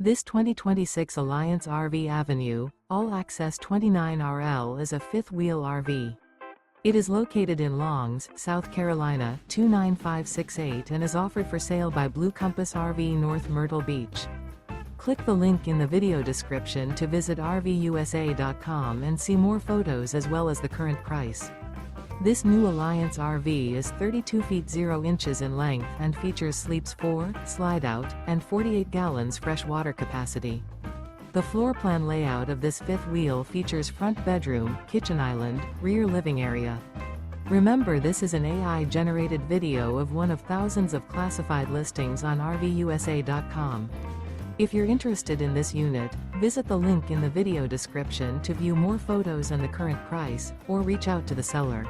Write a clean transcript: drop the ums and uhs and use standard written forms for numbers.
This 2026 Alliance RV Avenue, all-access 29RL is a fifth-wheel RV. It is located in Longs, South Carolina, 29568 and is offered for sale by Blue Compass RV North Myrtle Beach. Click the link in the video description to visit RVUSA.com and see more photos as well as the current price. This new Alliance RV is 32 feet 0 inches in length and features sleeps 4, slide-out, and 48 gallons fresh water capacity. The floor plan layout of this fifth wheel features front bedroom, kitchen island, rear living area. Remember, this is an AI-generated video of one of thousands of classified listings on RVUSA.com. If you're interested in this unit, visit the link in the video description to view more photos and the current price, or reach out to the seller.